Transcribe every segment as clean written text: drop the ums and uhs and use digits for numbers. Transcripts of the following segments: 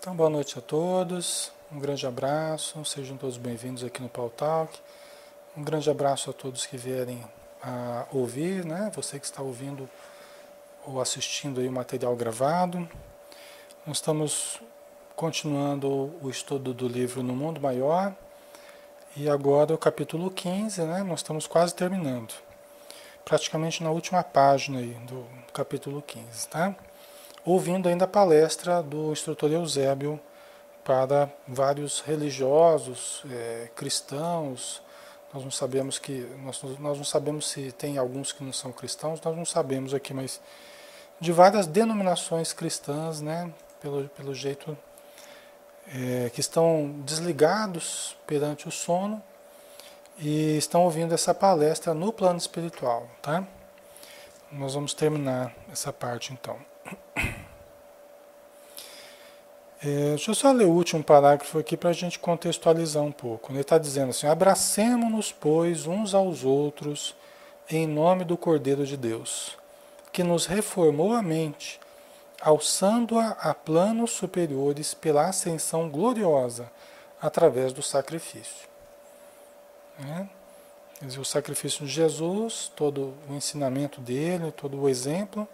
Então, boa noite a todos, um grande abraço, sejam todos bem-vindos aqui no Paul Talk. Um grande abraço a todos que vierem a ouvir, né? Você que está ouvindo ou assistindo aí o material gravado. Nós estamos continuando o estudo do livro No Mundo Maior e agora o capítulo 15, né? Nós estamos quase terminando, praticamente na última página aí do capítulo 15, tá? Ouvindo ainda a palestra do instrutor Eusébio para vários religiosos, cristãos. Nós não sabemos nós não sabemos se tem alguns que não são cristãos, nós não sabemos aqui, mas de várias denominações cristãs, né? Pelo jeito que estão desligados perante o sono e estão ouvindo essa palestra no plano espiritual, tá? Nós vamos terminar essa parte então. Deixa eu só ler o último parágrafo aqui para a gente contextualizar um pouco. Ele está dizendo assim: abracemo-nos, pois, uns aos outros em nome do Cordeiro de Deus, que nos reformou a mente, alçando-a a planos superiores pela ascensão gloriosa através do sacrifício. Quer dizer, o sacrifício de Jesus, todo o ensinamento dele, todo o exemplo,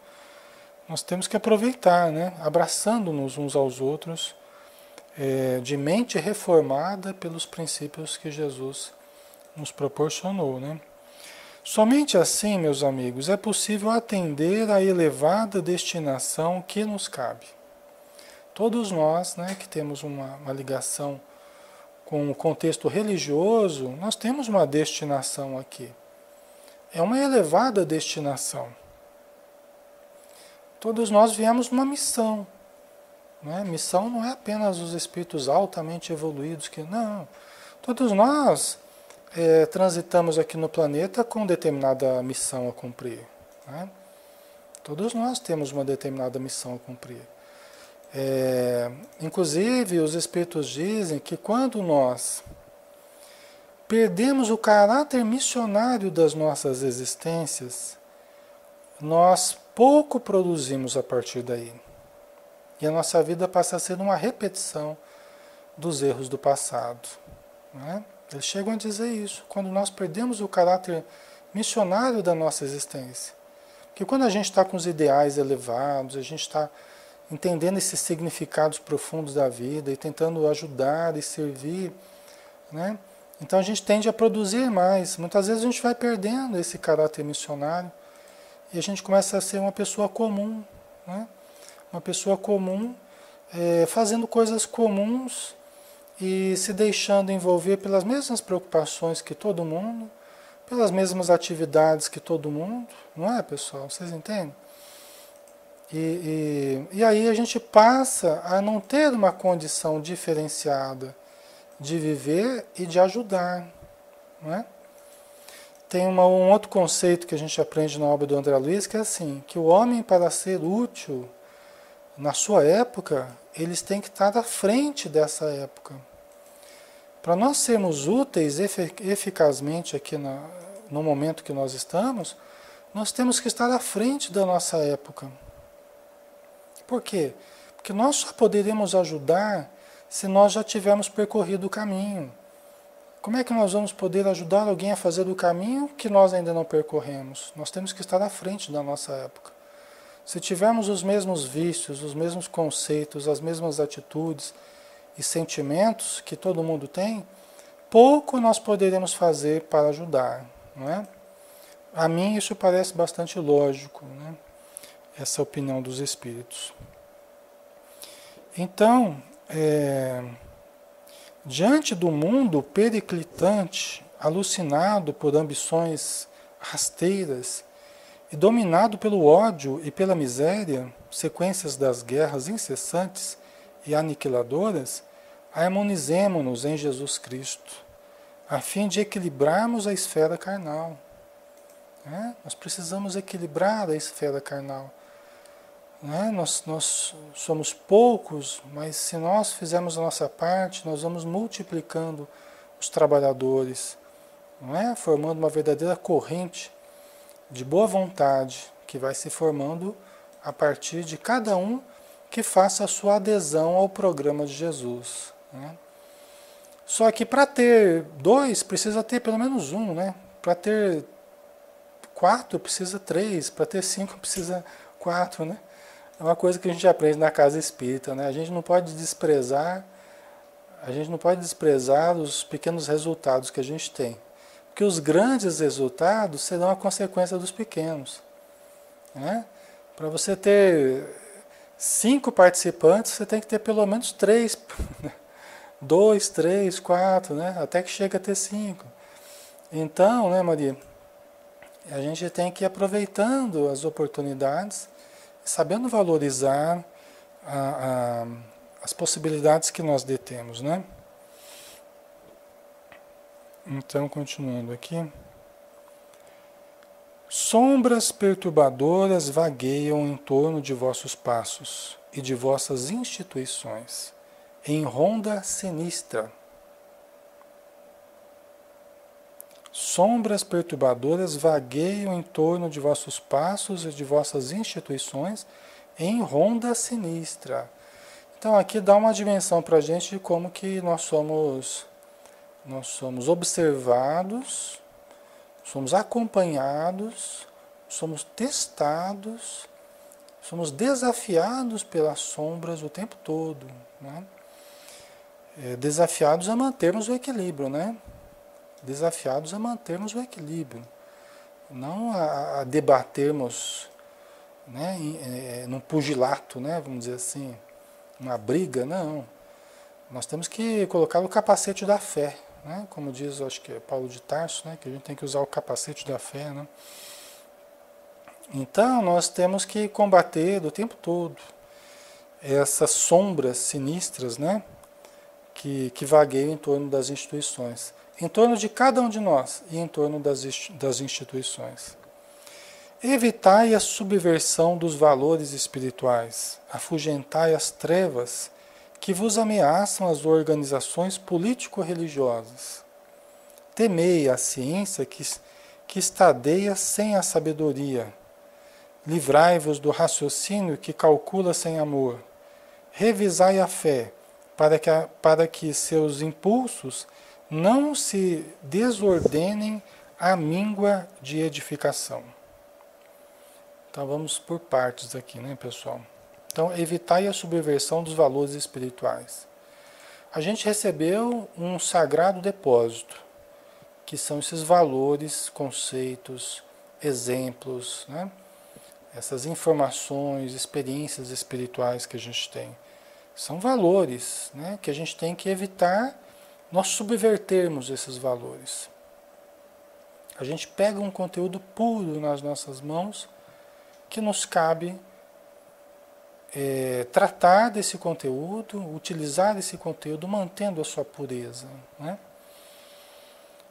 nós temos que aproveitar, né? Abraçando-nos uns aos outros, de mente reformada pelos princípios que Jesus nos proporcionou, né? Somente assim, meus amigos, é possível atender à elevada destinação que nos cabe. Todos nós, né, que temos uma ligação com o contexto religioso, nós temos uma destinação aqui. É uma elevada destinação. Todos nós viemos numa missão. Né? Missão não é apenas os espíritos altamente evoluídos, não. Todos nós transitamos aqui no planeta com determinada missão a cumprir. Né? Todos nós temos uma determinada missão a cumprir. Inclusive, os espíritos dizem que quando nós perdemos o caráter missionário das nossas existências, nós pouco produzimos a partir daí. E a nossa vida passa a ser uma repetição dos erros do passado. Né? Eles chegam a dizer isso, quando nós perdemos o caráter missionário da nossa existência. Porque quando a gente está com os ideais elevados, a gente está entendendo esses significados profundos da vida e tentando ajudar e servir, né? Então a gente tende a produzir mais. Muitas vezes a gente vai perdendo esse caráter missionário e a gente começa a ser uma pessoa comum, né? Uma pessoa comum, fazendo coisas comuns e se deixando envolver pelas mesmas preocupações que todo mundo, pelas mesmas atividades que todo mundo, não é, pessoal? Vocês entendem? E aí a gente passa a não ter uma condição diferenciada de viver e de ajudar, não é? Tem um outro conceito que a gente aprende na obra do André Luiz, que é assim, que o homem, para ser útil na sua época, eles têm que estar à frente dessa época. Para nós sermos úteis eficazmente aqui no momento que nós estamos, nós temos que estar à frente da nossa época. Por quê? Porque nós só poderemos ajudar se nós já tivermos percorrido o caminho. Como é que nós vamos poder ajudar alguém a fazer o caminho que nós ainda não percorremos? Nós temos que estar à frente da nossa época. Se tivermos os mesmos vícios, os mesmos conceitos, as mesmas atitudes e sentimentos que todo mundo tem, pouco nós poderemos fazer para ajudar, não é? A mim isso parece bastante lógico, né? Essa opinião dos espíritos. Então, diante do mundo periclitante, alucinado por ambições rasteiras e dominado pelo ódio e pela miséria, sequências das guerras incessantes e aniquiladoras, harmonizemo-nos em Jesus Cristo, a fim de equilibrarmos a esfera carnal. Nós precisamos equilibrar a esfera carnal. Nós somos poucos, mas se nós fizermos a nossa parte, nós vamos multiplicando os trabalhadores, formando uma verdadeira corrente de boa vontade que vai se formando a partir de cada um que faça a sua adesão ao programa de Jesus, né? Só que para ter dois, precisa ter pelo menos um, né? Para ter quatro, precisa três. Para ter cinco, precisa quatro, né? É uma coisa que a gente aprende na casa espírita, né? A gente não pode desprezar os pequenos resultados que a gente tem. Porque os grandes resultados serão a consequência dos pequenos, né? Para você ter 5 participantes, você tem que ter pelo menos 3, 2, 3, 4, né? Até que chega a ter 5. Então, né, Maria, a gente tem que ir aproveitando as oportunidades, sabendo valorizar a, a, as possibilidades que nós detemos, né? Então, continuando aqui. Sombras perturbadoras vagueiam em torno de vossos passos e de vossas instituições, em ronda sinistra. Sombras perturbadoras vagueiam em torno de vossos passos e de vossas instituições, em ronda sinistra. Então aqui dá uma dimensão para a gente de como que nós somos observados, somos acompanhados, somos testados, somos desafiados pelas sombras o tempo todo, né? Desafiados a mantermos o equilíbrio, né? Desafiados a mantermos o equilíbrio, não a debatermos, né, num pugilato, né, vamos dizer assim, uma briga, não. Nós temos que colocar o capacete da fé, né? Como diz, acho que é Paulo de Tarso, né? Que a gente tem que usar o capacete da fé, né? Então, nós temos que combater do tempo todo essas sombras sinistras, né? Que vagueiam em torno das instituições. Em torno de cada um de nós e em torno das instituições. Evitai a subversão dos valores espirituais, afugentai as trevas que vos ameaçam as organizações político-religiosas. Temei a ciência que estadeia sem a sabedoria. Livrai-vos do raciocínio que calcula sem amor. Revisai a fé, para que seus impulsos não se desordenem à míngua de edificação. Então vamos por partes aqui, né, pessoal? Então, evitai a subversão dos valores espirituais. A gente recebeu um sagrado depósito, que são esses valores, conceitos, exemplos, né? Essas informações, experiências espirituais que a gente tem. São valores, né, que a gente tem que evitar nós subvertermos esses valores. A gente pega um conteúdo puro nas nossas mãos, que nos cabe tratar desse conteúdo, utilizar esse conteúdo mantendo a sua pureza, né?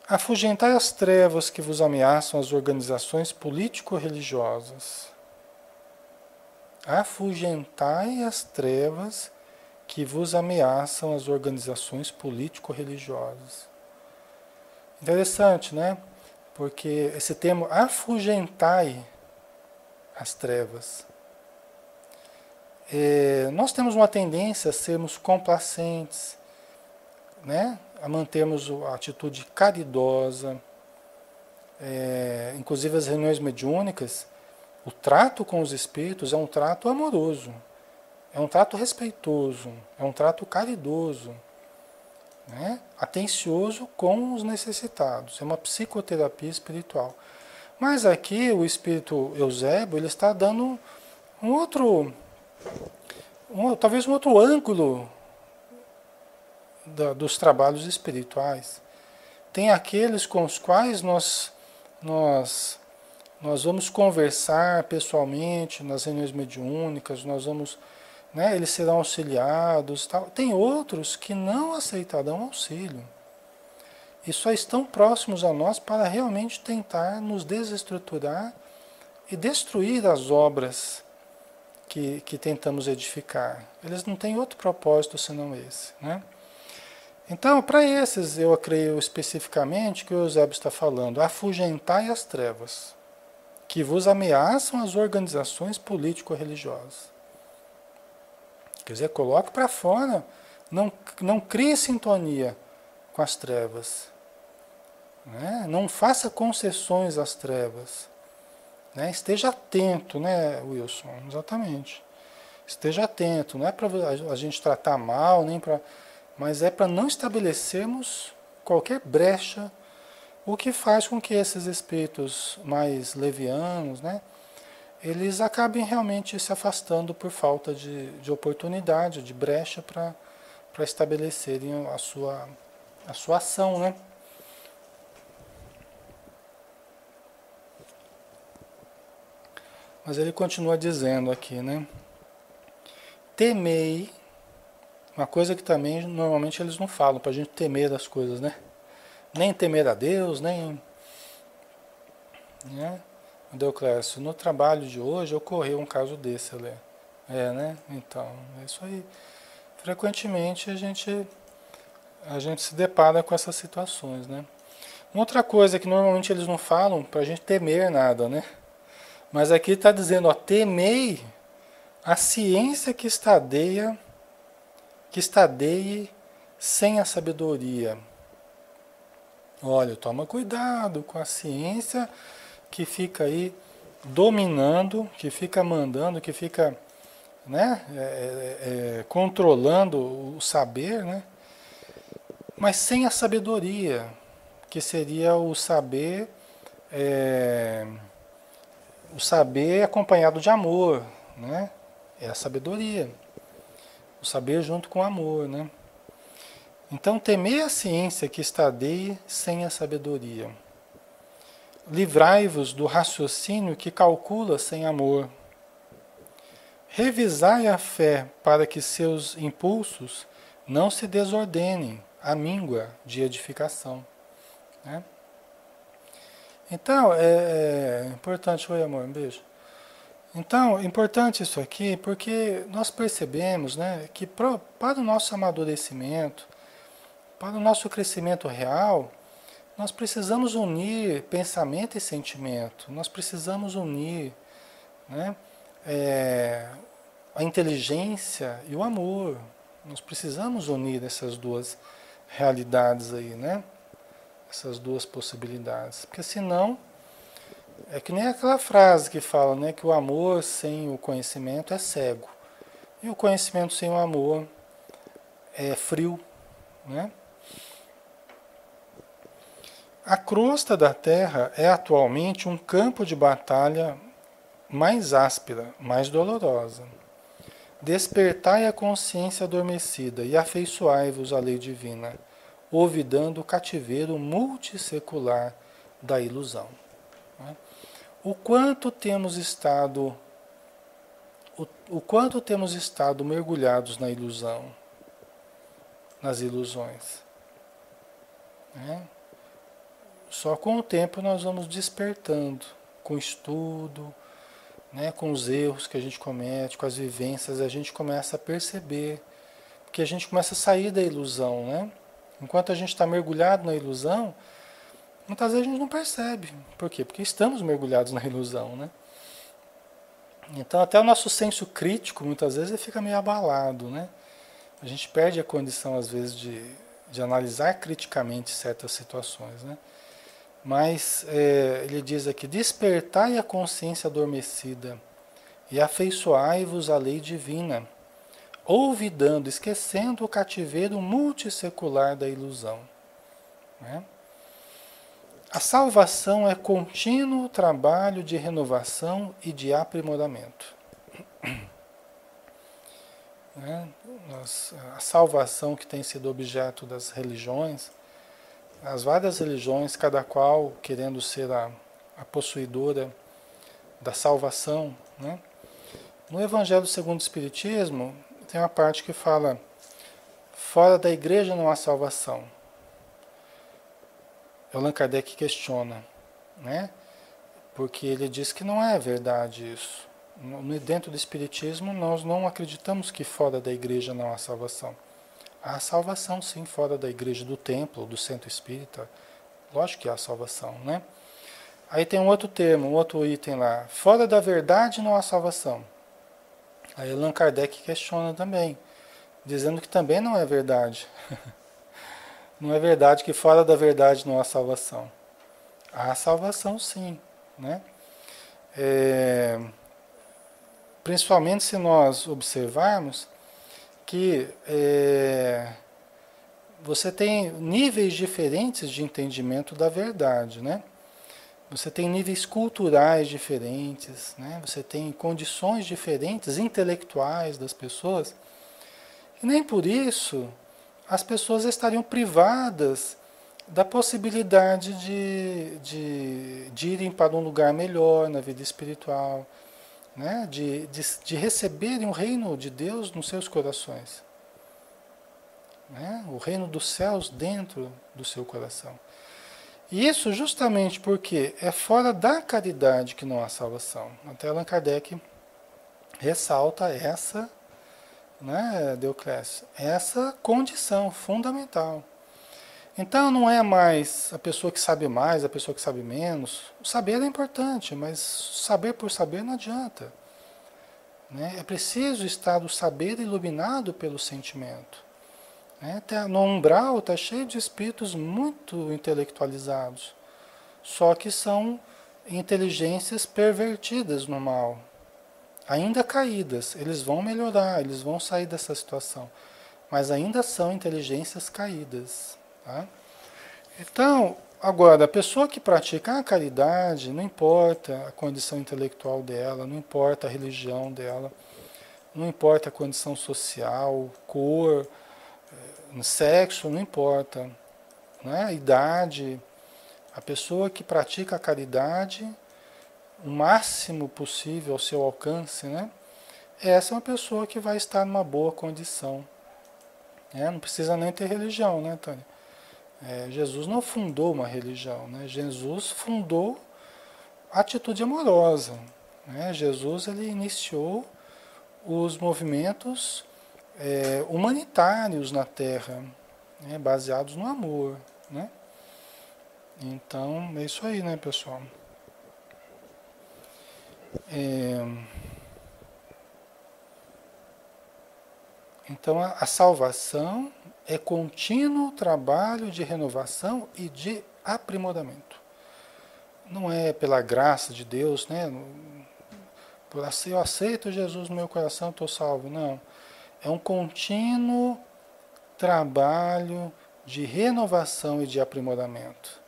Afugentai as trevas que vos ameaçam as organizações político-religiosas. Afugentai as trevas que vos ameaçam as organizações político-religiosas. Interessante, né? Porque esse termo afugentai as trevas. Nós temos uma tendência a sermos complacentes, né? A mantermos a atitude caridosa. Inclusive as reuniões mediúnicas, o trato com os espíritos é um trato amoroso, é um trato respeitoso, é um trato caridoso, né? Atencioso com os necessitados. É uma psicoterapia espiritual. Mas aqui o espírito Eusébio, ele está dando talvez um outro ângulo dos trabalhos espirituais. Tem aqueles com os quais nós vamos conversar pessoalmente nas reuniões mediúnicas, nós vamos, né, eles serão auxiliados, tal. Tem outros que não aceitarão auxílio e só estão próximos a nós para realmente tentar nos desestruturar e destruir as obras que tentamos edificar. Eles não têm outro propósito senão esse, né? Então, para esses, eu creio especificamente que o Eusébio está falando: afugentai as trevas que vos ameaçam as organizações político-religiosas. Quer dizer, coloque para fora, não crie sintonia com as trevas. Né? Não faça concessões às trevas. Né? Esteja atento, né, Wilson? Exatamente. Esteja atento, não é para a gente tratar mal, nem para, mas é para não estabelecermos qualquer brecha, o que faz com que esses espíritos mais levianos, né, eles acabem realmente se afastando por falta de oportunidade, de brecha para estabelecerem a sua ação, né? Mas ele continua dizendo aqui, né? Temei, uma coisa que também normalmente eles não falam, para a gente temer das coisas, né? Nem temer a Deus, nem... Né? Deoclésio, no trabalho de hoje ocorreu um caso desse, Alê. Né? Então, é isso aí. Frequentemente a gente se depara com essas situações, né? Outra coisa que normalmente eles não falam, para a gente temer nada, né? Mas aqui está dizendo, ó, temei a ciência que estadeie sem a sabedoria. Olha, toma cuidado com a ciência que fica aí dominando, que fica mandando, que fica, né, controlando o saber, né? Mas sem a sabedoria, que seria o saber acompanhado de amor, né? É a sabedoria, o saber junto com o amor, né? Então, temer a ciência que estadeie sem a sabedoria. Livrai-vos do raciocínio que calcula sem amor. Revisai a fé para que seus impulsos não se desordenem à míngua de edificação. Né? Então, é importante... Oi, amor, um beijo. Então, é importante isso aqui porque nós percebemos, né, que para o nosso amadurecimento, para o nosso crescimento real, nós precisamos unir pensamento e sentimento. Nós precisamos unir, né, a inteligência e o amor. Nós precisamos unir essas duas realidades aí, né? Essas duas possibilidades. Porque senão, é que nem aquela frase que fala, né, que o amor sem o conhecimento é cego. E o conhecimento sem o amor é frio, né? A crosta da Terra é atualmente um campo de batalha mais áspera, mais dolorosa. Despertai a consciência adormecida e afeiçoai-vos à lei divina, olvidando o cativeiro multissecular da ilusão. O quanto temos estado mergulhados na ilusão, nas ilusões. Né? Só com o tempo nós vamos despertando, com estudo, né, com os erros que a gente comete, com as vivências, a gente começa a perceber, porque a gente começa a sair da ilusão, né? Enquanto a gente está mergulhado na ilusão, muitas vezes a gente não percebe. Por quê? Porque estamos mergulhados na ilusão, né? Então até o nosso senso crítico, muitas vezes, ele fica meio abalado, né? A gente perde a condição, às vezes, de analisar criticamente certas situações, né? Mas ele diz aqui, despertai a consciência adormecida e afeiçoai-vos à lei divina, olvidando, esquecendo o cativeiro multissecular da ilusão. Né? A salvação é contínuo trabalho de renovação e de aprimoramento. Né? A salvação que tem sido objeto das religiões, as várias religiões, cada qual querendo ser a possuidora da salvação, né? No Evangelho segundo o Espiritismo, tem uma parte que fala, fora da igreja não há salvação. Allan Kardec questiona, né? Porque ele diz que não é verdade isso. Dentro do Espiritismo, nós não acreditamos que fora da igreja não há salvação. Há salvação, sim, fora da igreja, do templo, do centro espírita. Lógico que há salvação, né? Aí tem um outro termo, um outro item lá. Fora da verdade não há salvação. Aí Allan Kardec questiona também, dizendo que também não é verdade. Não é verdade que fora da verdade não há salvação. Há salvação sim, né? É, principalmente se nós observarmos que você tem níveis diferentes de entendimento da verdade, né? Você tem níveis culturais diferentes, né? Você tem condições diferentes intelectuais das pessoas, e nem por isso as pessoas estariam privadas da possibilidade de irem para um lugar melhor na vida espiritual, né? De receberem o reino de Deus nos seus corações, né? O reino dos céus dentro do seu coração. E isso justamente porque é fora da caridade que não há salvação. Até Allan Kardec ressalta essa, né, Deoclésio, essa condição fundamental. Então não é mais a pessoa que sabe mais, a pessoa que sabe menos. O saber é importante, mas saber por saber não adianta, né? É preciso estar o saber iluminado pelo sentimento. Né? No umbral está cheio de espíritos muito intelectualizados, só que são inteligências pervertidas no mal, ainda caídas. Eles vão melhorar, eles vão sair dessa situação, mas ainda são inteligências caídas. Tá? Então, agora, a pessoa que pratica a caridade, não importa a condição intelectual dela, não importa a religião dela, não importa a condição social, cor, sexo, não importa, né? Idade, a pessoa que pratica a caridade, o máximo possível ao seu alcance, né? Essa é uma pessoa que vai estar numa boa condição. Né? Não precisa nem ter religião, né, Tânia? Jesus não fundou uma religião, né? Jesus fundou a atitude amorosa. Né? Jesus ele iniciou os movimentos humanitários na Terra, né? Baseados no amor. Né? Então, é isso aí, né, pessoal? Então, a salvação é contínuo trabalho de renovação e de aprimoramento. Não é pela graça de Deus, né? Por assim, eu aceito Jesus no meu coração, estou salvo. Não. É um contínuo trabalho de renovação e de aprimoramento.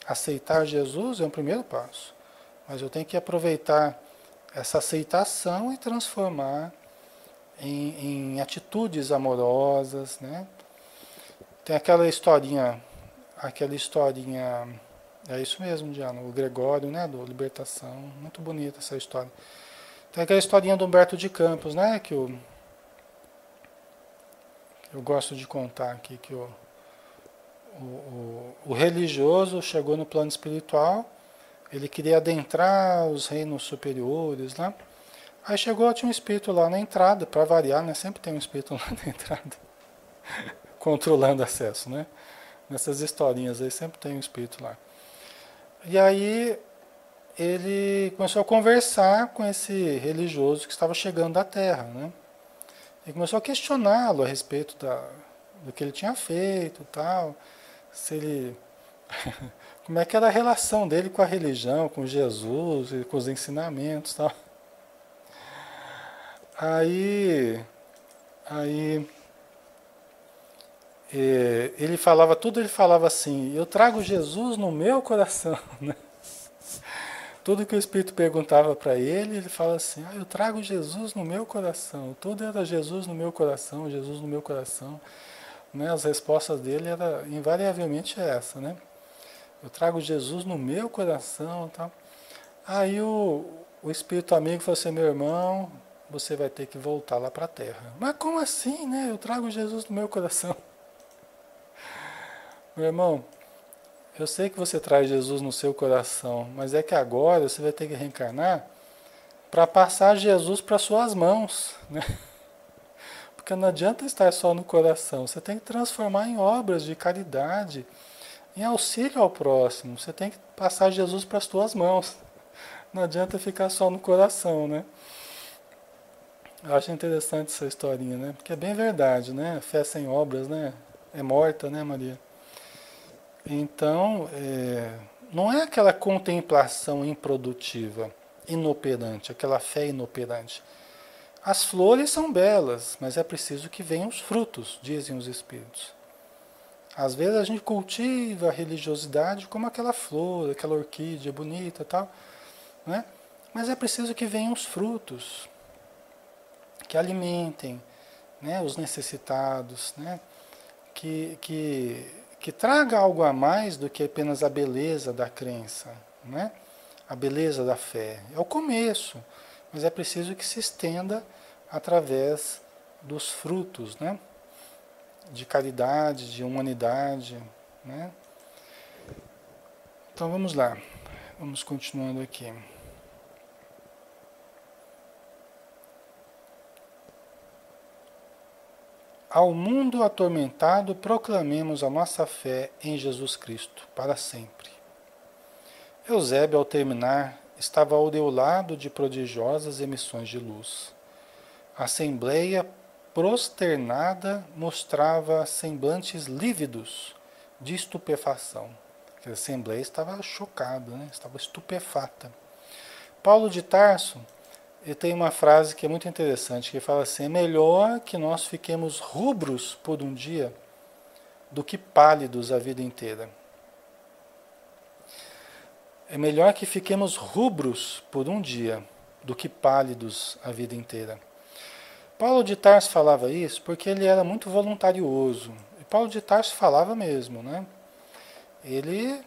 Aceitar Jesus é um primeiro passo, mas eu tenho que aproveitar essa aceitação e transformar em atitudes amorosas, né? Tem aquela historinha, é isso mesmo, Diana, o Gregório, né, do Libertação, muito bonita essa história. Tem aquela historinha do Humberto de Campos, né, que eu gosto de contar aqui, que o religioso chegou no plano espiritual, ele queria adentrar os reinos superiores, né? Aí chegou, tinha um espírito lá na entrada, para variar, né? Sempre tem um espírito lá na entrada, controlando acesso, né? Nessas historinhas aí sempre tem um espírito lá. E aí ele começou a conversar com esse religioso que estava chegando da Terra, né? E começou a questioná-lo a respeito do que ele tinha feito, tal, se ele como é que era a relação dele com a religião, com Jesus, com os ensinamentos, tal. Aí ele falava tudo, ele falava assim: eu trago Jesus no meu coração, né? Tudo que o Espírito perguntava para ele, ele fala assim: eu trago Jesus no meu coração. Tudo era Jesus no meu coração, Jesus no meu coração. Né? As respostas dele eram invariavelmente essa, né? Eu trago Jesus no meu coração, tal. Aí o Espírito amigo falou assim: meu irmão, você vai ter que voltar lá para a Terra. Mas como assim, né? Eu trago Jesus no meu coração. Meu irmão, eu sei que você traz Jesus no seu coração, mas é que agora você vai ter que reencarnar para passar Jesus para suas mãos, né? Porque não adianta estar só no coração, você tem que transformar em obras de caridade, em auxílio ao próximo. Você tem que passar Jesus para as suas mãos. Não adianta ficar só no coração, né? Eu acho interessante essa historinha, né? Porque é bem verdade, né? A fé sem obras, né? É morta, né, Maria? Então, não é aquela contemplação improdutiva, inoperante, aquela fé inoperante. As flores são belas, mas é preciso que venham os frutos, dizem os espíritos. Às vezes a gente cultiva a religiosidade como aquela flor, aquela orquídea bonita e tal, né? Mas é preciso que venham os frutos, que alimentem, né, os necessitados, né? Que traga algo a mais do que apenas a beleza da crença, né? A beleza da fé. É o começo, mas é preciso que se estenda através dos frutos, né? De caridade, de humanidade, né? Então vamos lá, vamos continuando aqui. Ao mundo atormentado, proclamemos a nossa fé em Jesus Cristo, para sempre. Eusébio, ao terminar, estava aureolado de prodigiosas emissões de luz. A assembleia, prosternada, mostrava semblantes lívidos de estupefação. A assembleia estava chocada, né? Estava estupefata. Paulo de Tarso, ele tem uma frase que é muito interessante, que fala assim: é melhor que nós fiquemos rubros por um dia do que pálidos a vida inteira. É melhor que fiquemos rubros por um dia do que pálidos a vida inteira. Paulo de Tarso falava isso porque ele era muito voluntarioso. E Paulo de Tarso falava mesmo, né? Ele,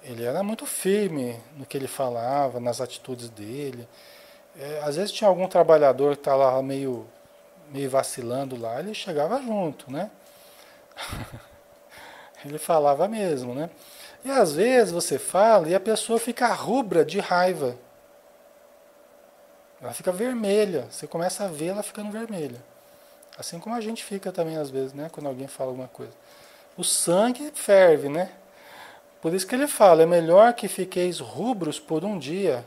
ele era muito firme no que ele falava, nas atitudes dele. Às vezes tinha algum trabalhador que estava lá meio vacilando lá, ele chegava junto, né? Ele falava mesmo, né? E às vezes você fala e a pessoa fica rubra de raiva. Ela fica vermelha. Você começa a ver ela ficando vermelha. Assim como a gente fica também às vezes, né? Quando alguém fala alguma coisa. O sangue ferve, né? Por isso que ele fala, é melhor que fiqueis rubros por um dia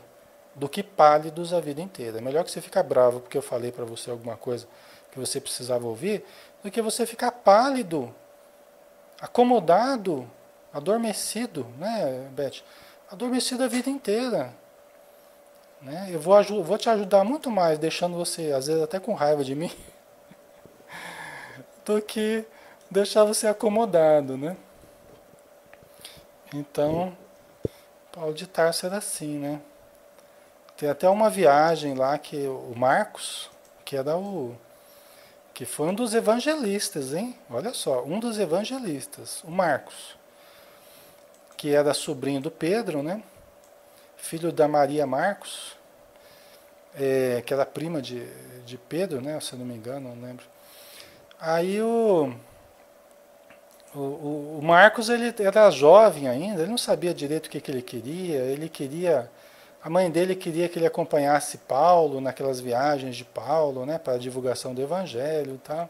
do que pálidos a vida inteira. É melhor que você ficar bravo porque eu falei para você alguma coisa que você precisava ouvir, do que você ficar pálido, acomodado, adormecido, né, Beth? Adormecido a vida inteira. Né? Eu vou te ajudar muito mais, deixando você, às vezes, até com raiva de mim, do que deixar você acomodado, né? Então, Paulo de Tarso era assim, né? Tem até uma viagem lá que o Marcos, que era que foi um dos evangelistas, hein? Olha só, um dos evangelistas, o Marcos, que era sobrinho do Pedro, né? Filho da Maria Marcos, que era prima de Pedro, né? Se eu não me engano, não lembro. Aí o Marcos, ele era jovem ainda, ele não sabia direito o que ele queria, a mãe dele queria que ele acompanhasse Paulo naquelas viagens de Paulo, né, para a divulgação do evangelho e tal.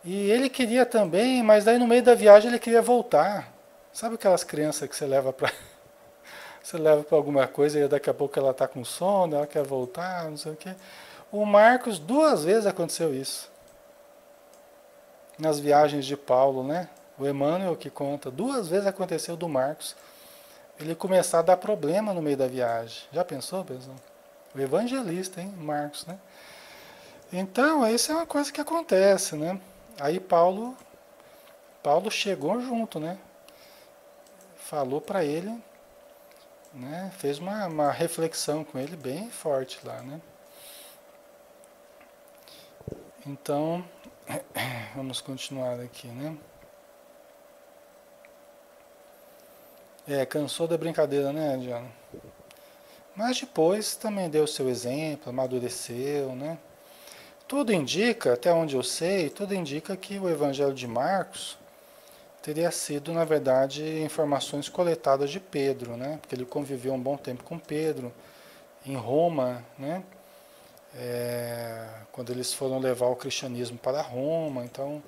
E ele queria também, mas daí no meio da viagem ele queria voltar. Sabe aquelas crianças que você leva para você leva para alguma coisa e daqui a pouco ela está com sono, ela quer voltar, não sei o quê. O Marcos, 2 vezes aconteceu isso. Nas viagens de Paulo, né? O Emmanuel que conta, 2 vezes aconteceu do Marcos ele começar a dar problema no meio da viagem. Já pensou, pessoal? O evangelista, hein, Marcos, né? Então, isso é uma coisa que acontece, né? Aí Paulo chegou junto, né? Falou para ele, né? Fez uma reflexão com ele bem forte lá, né? Então, vamos continuar aqui, né? Cansou da brincadeira, né, Diana? Mas depois também deu o seu exemplo, amadureceu, né? Tudo indica, até onde eu sei, tudo indica que o Evangelho de Marcos teria sido, na verdade, informações coletadas de Pedro, né? Porque ele conviveu um bom tempo com Pedro, em Roma, né? Quando eles foram levar o cristianismo para Roma, então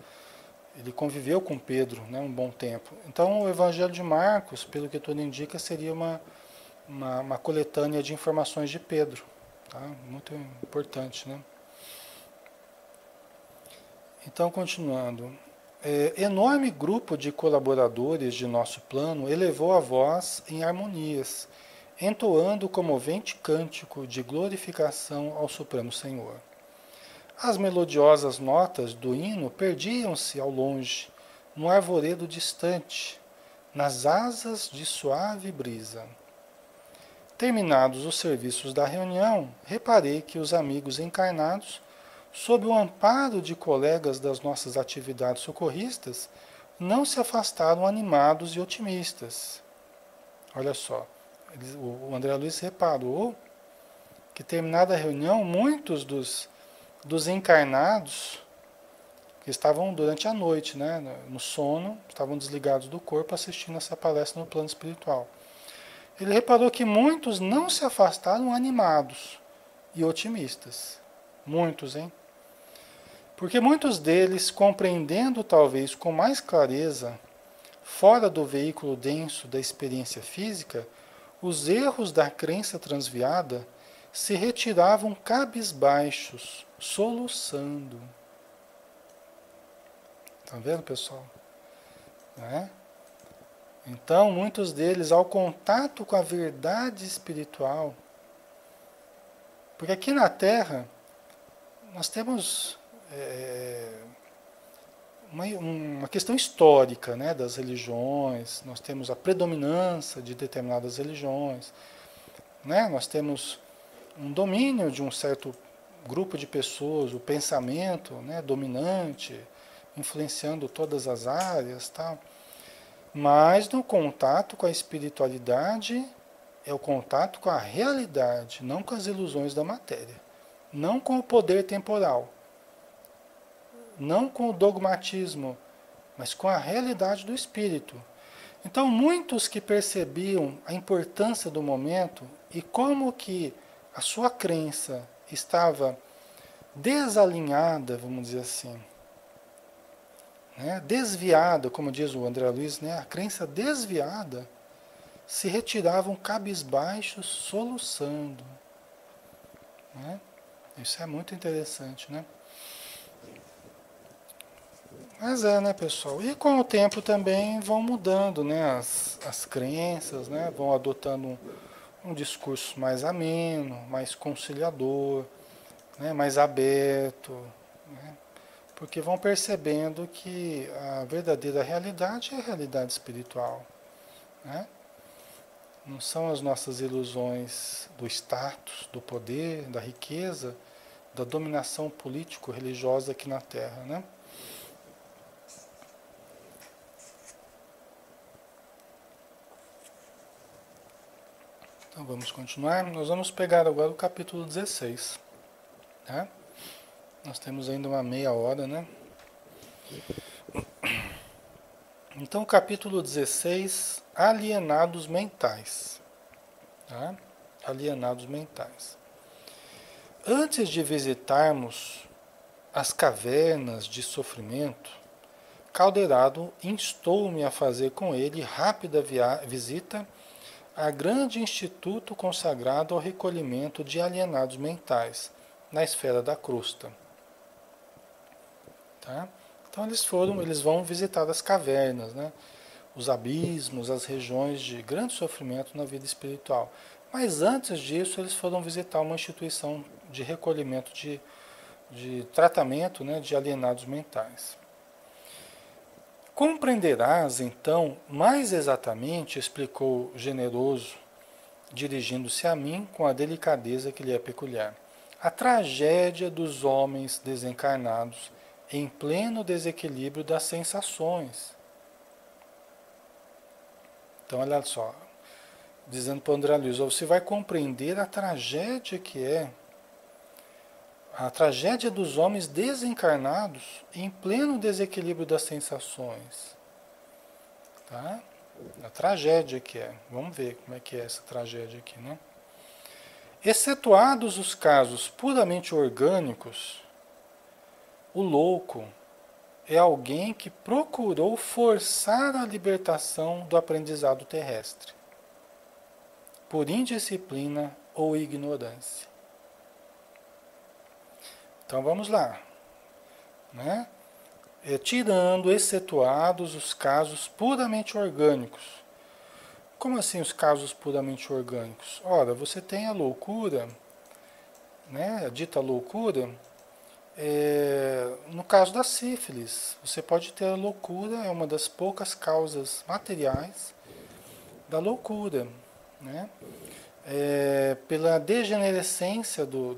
ele conviveu com Pedro, né, um bom tempo. Então o Evangelho de Marcos, pelo que tudo indica, seria uma coletânea de informações de Pedro, tá? Muito importante, né? Então, continuando. Enorme grupo de colaboradores de nosso plano elevou a voz em harmonias, entoando o comovente cântico de glorificação ao Supremo Senhor. As melodiosas notas do hino perdiam-se ao longe, no arvoredo distante, nas asas de suave brisa. Terminados os serviços da reunião, reparei que os amigos encarnados, sob o amparo de colegas das nossas atividades socorristas, não se afastaram animados e otimistas. Olha só, o André Luiz reparou que, terminada a reunião, muitos dos encarnados, que estavam durante a noite, né, no sono, estavam desligados do corpo assistindo essa palestra no plano espiritual. Ele reparou que muitos não se afastaram animados e otimistas. Muitos, hein? Porque muitos deles, compreendendo talvez com mais clareza, fora do veículo denso da experiência física, os erros da crença transviada, se retiravam cabisbaixos, soluçando. Está vendo, pessoal? Né? Então, muitos deles, ao contato com a verdade espiritual, porque aqui na Terra, nós temos uma questão histórica, né, das religiões, nós temos a predominância de determinadas religiões, né, nós temos um domínio de um certo grupo de pessoas, o pensamento, né, dominante, influenciando todas as áreas, tal. Mas no contato com a espiritualidade é o contato com a realidade, não com as ilusões da matéria, não com o poder temporal, não com o dogmatismo, mas com a realidade do espírito. Então, muitos que percebiam a importância do momento e como que a sua crença estava desalinhada, vamos dizer assim, né, desviada, como diz o André Luiz, né, a crença desviada, se retiravam cabisbaixos, soluçando. Né? Isso é muito interessante, né? Mas né, pessoal? E com o tempo também vão mudando, né, as crenças, né? Vão adotando um discurso mais ameno, mais conciliador, né, mais aberto, né? Porque vão percebendo que a verdadeira realidade é a realidade espiritual, né? Não são as nossas ilusões do status, do poder, da riqueza, da dominação político-religiosa aqui na Terra, né? Então vamos continuar. Nós vamos pegar agora o capítulo 16. Tá? Nós temos ainda uma meia hora, né? Então, capítulo 16, alienados mentais. Tá? Alienados mentais. Antes de visitarmos as cavernas de sofrimento, Calderado instou-me a fazer com ele rápida visita a grande instituto consagrado ao recolhimento de alienados mentais, na esfera da crosta. Tá? Então eles vão visitar as cavernas, né? Os abismos, as regiões de grande sofrimento na vida espiritual. Mas antes disso, eles foram visitar uma instituição de recolhimento, de tratamento, né, de alienados mentais. Compreenderás, então, mais exatamente, explicou generoso, dirigindo-se a mim com a delicadeza que lhe é peculiar, a tragédia dos homens desencarnados em pleno desequilíbrio das sensações. Então, olha só, dizendo para o André Luiz, você vai compreender a tragédia que é a tragédia dos homens desencarnados em pleno desequilíbrio das sensações. Tá? A tragédia que é. Vamos ver como é que é essa tragédia aqui, né? Excetuados os casos puramente orgânicos, o louco é alguém que procurou forçar a libertação do aprendizado terrestre, por indisciplina ou ignorância. Então vamos lá, né? tirando, excetuados os casos puramente orgânicos. Como assim os casos puramente orgânicos? Ora, você tem a loucura, né, a dita loucura, no caso da sífilis. Você pode ter a loucura, é uma das poucas causas materiais da loucura, né? Pela degenerescência do,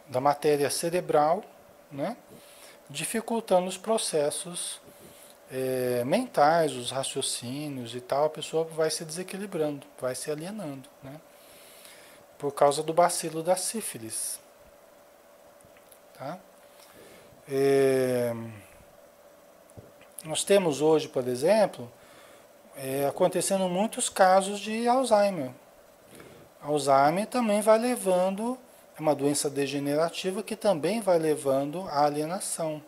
da matéria cerebral, né? Dificultando os processos mentais, os raciocínios e tal, a pessoa vai se desequilibrando, vai se alienando, né? Por causa do bacilo da sífilis. Tá? Nós temos hoje, por exemplo, acontecendo muitos casos de Alzheimer. Alzheimer também vai levando, é uma doença degenerativa que também vai levando à alienação.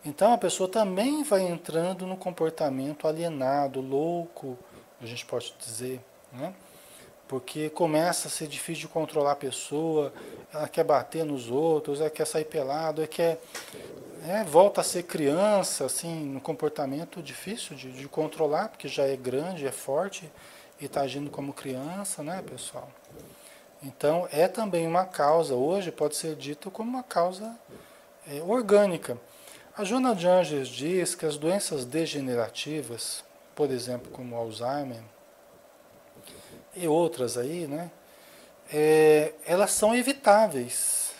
Então a pessoa também vai entrando no comportamento alienado, louco, a gente pode dizer, né? Porque começa a ser difícil de controlar a pessoa, ela quer bater nos outros, ela quer sair pelado, ela quer, volta a ser criança, assim, no comportamento difícil de controlar, porque já é grande, é forte e está agindo como criança, né, pessoal? Então é também uma causa, hoje pode ser dito como uma causa orgânica. A Joana de Ângeles diz que as doenças degenerativas, por exemplo, como Alzheimer e outras aí, né, elas são evitáveis,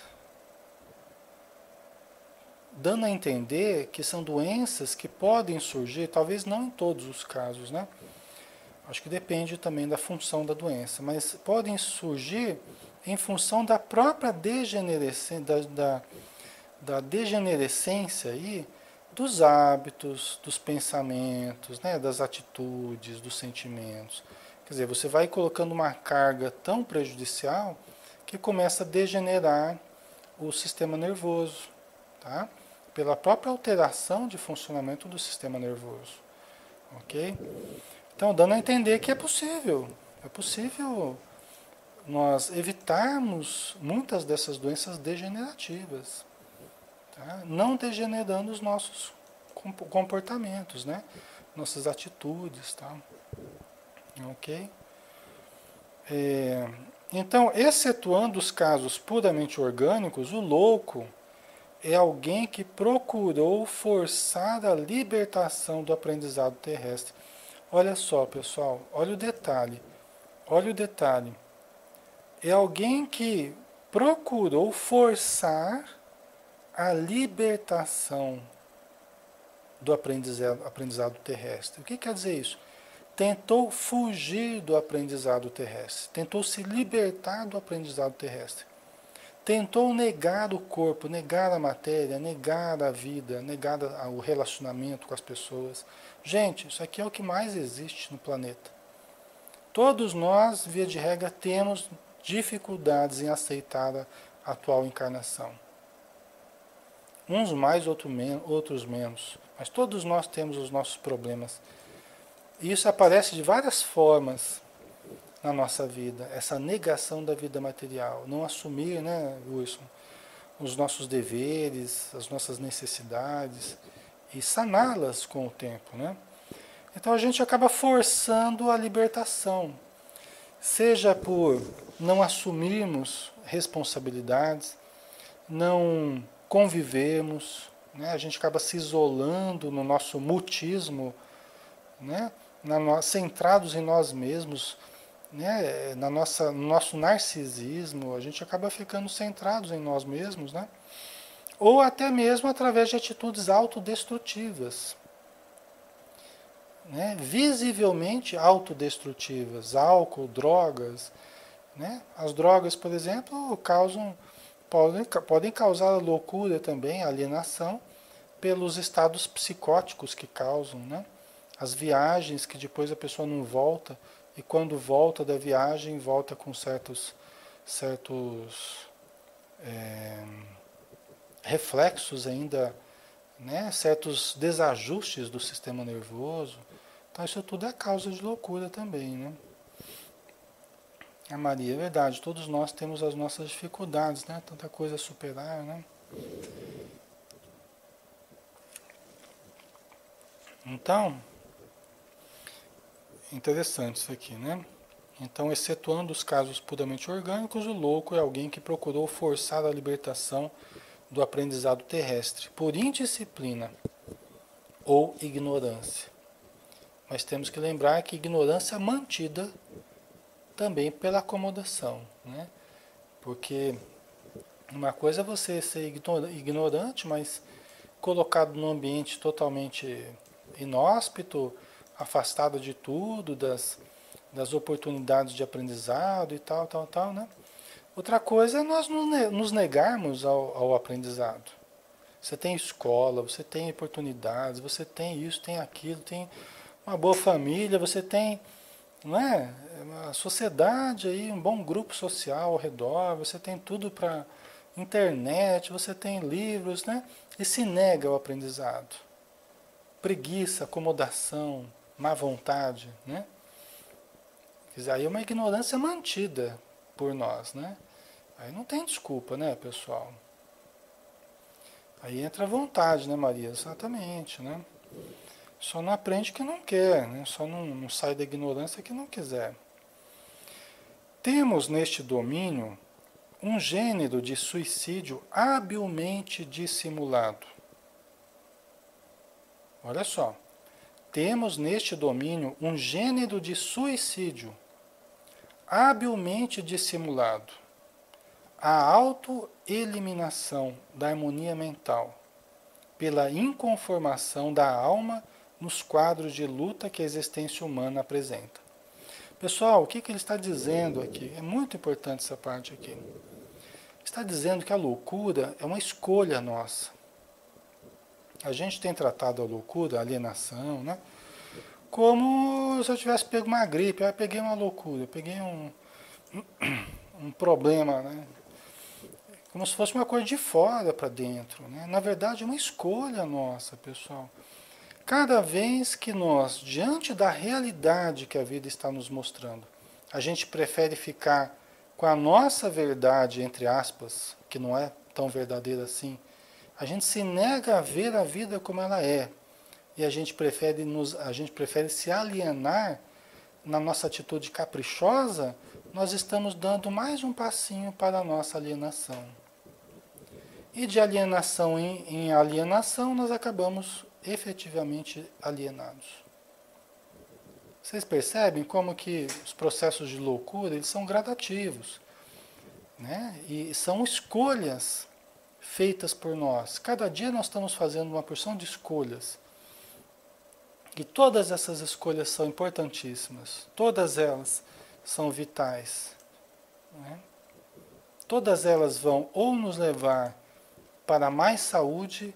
dando a entender que são doenças que podem surgir, talvez não em todos os casos, né? Acho que depende também da função da doença, mas podem surgir em função da própria degenerescência, da degenerescência aí, dos hábitos, dos pensamentos, né, das atitudes, dos sentimentos. Quer dizer, você vai colocando uma carga tão prejudicial que começa a degenerar o sistema nervoso, tá? Pela própria alteração de funcionamento do sistema nervoso, ok? Então, dando a entender que é possível nós evitarmos muitas dessas doenças degenerativas, tá? Não degenerando os nossos comportamentos, né? Nossas atitudes, tá? Ok? Então, excetuando os casos puramente orgânicos, o louco é alguém que procurou forçar a libertação do aprendizado terrestre. Olha só, pessoal, olha o detalhe. Olha o detalhe. É alguém que procurou forçar a libertação do aprendizado terrestre. O que quer dizer isso? Tentou fugir do aprendizado terrestre, tentou se libertar do aprendizado terrestre, tentou negar o corpo, negar a matéria, negar a vida, negar o relacionamento com as pessoas. Gente, isso aqui é o que mais existe no planeta. Todos nós, via de regra, temos dificuldades em aceitar a atual encarnação. Uns mais, outros menos. Mas todos nós temos os nossos problemas. E isso aparece de várias formas na nossa vida. Essa negação da vida material. Não assumir, né, Wilson, os nossos deveres, as nossas necessidades. E saná-las com o tempo, né? Então a gente acaba forçando a libertação. Seja por não assumirmos responsabilidades, não convivermos, né? A gente acaba se isolando no nosso mutismo, né? Centrados em nós mesmos, né? No nosso narcisismo, a gente acaba ficando centrados em nós mesmos, né? Ou até mesmo através de atitudes autodestrutivas, né? Visivelmente autodestrutivas, álcool, drogas, né? As drogas, por exemplo, podem causar loucura também, alienação, pelos estados psicóticos que causam, né? As viagens que depois a pessoa não volta, e quando volta da viagem, volta com certos reflexos ainda, né? Certos desajustes do sistema nervoso. Então isso tudo é causa de loucura também, né? A Maria, é verdade, todos nós temos as nossas dificuldades, né? Tanta coisa a superar, né? Então, interessante isso aqui, né? Então, excetuando os casos puramente orgânicos, o louco é alguém que procurou forçar a libertação do aprendizado terrestre por indisciplina ou ignorância. Mas temos que lembrar que ignorância mantida também pela acomodação, né? Porque uma coisa é você ser ignorante, mas colocado num ambiente totalmente inóspito, afastado de tudo, das oportunidades de aprendizado e tal, tal, tal, né? Outra coisa é nós nos negarmos ao aprendizado. Você tem escola, você tem oportunidades, você tem isso, tem aquilo, tem uma boa família, você tem, não é? Uma sociedade aí, um bom grupo social ao redor, você tem tudo para internet, você tem livros, né? E se nega ao aprendizado. Preguiça, acomodação, má vontade, né? Quer dizer, aí é uma ignorância mantida por nós, né? Aí não tem desculpa, né, pessoal? Aí entra a vontade, né, Maria? Exatamente, né? Só não aprende que não quer, né? Só não sai da ignorância que não quiser. Temos neste domínio um gênero de suicídio habilmente dissimulado. Olha só. Temos neste domínio um gênero de suicídio habilmente dissimulado. A autoeliminação da harmonia mental pela inconformação da alma nos quadros de luta que a existência humana apresenta. Pessoal, o que ele está dizendo aqui? É muito importante essa parte aqui. Está dizendo que a loucura é uma escolha nossa. A gente tem tratado a loucura, a alienação, né? Como se eu tivesse pego uma gripe. Eu peguei uma loucura, eu peguei um problema, né? Como se fosse uma coisa de fora para dentro, né? Na verdade, é uma escolha nossa, pessoal. Cada vez que nós, diante da realidade que a vida está nos mostrando, a gente prefere ficar com a nossa verdade, entre aspas, que não é tão verdadeira assim, a gente se nega a ver a vida como ela é. E a gente prefere se alienar na nossa atitude caprichosa, nós estamos dando mais um passinho para a nossa alienação. E de alienação em alienação, nós acabamos efetivamente alienados. Vocês percebem como que os processos de loucura, eles são gradativos, né? E são escolhas feitas por nós. Cada dia nós estamos fazendo uma porção de escolhas. E todas essas escolhas são importantíssimas. Todas elas são vitais, né? Todas elas vão ou nos levar para mais saúde,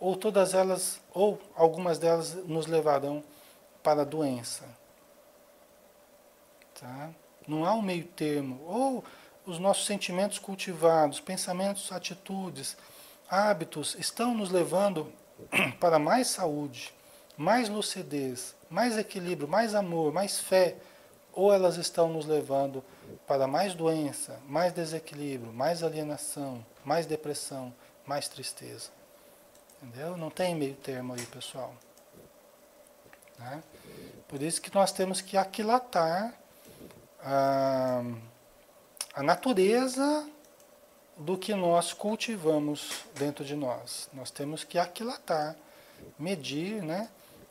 ou todas elas, ou algumas delas nos levarão para a doença. Tá? Não há um meio termo. Ou os nossos sentimentos cultivados, pensamentos, atitudes, hábitos estão nos levando para mais saúde, mais lucidez, mais equilíbrio, mais amor, mais fé, ou elas estão nos levando para mais doença, mais desequilíbrio, mais alienação, mais depressão, mais tristeza. Entendeu? Não tem meio termo aí, pessoal. Né? Por isso que nós temos que aquilatar a natureza do que nós cultivamos dentro de nós. Nós temos que aquilatar, medir, né?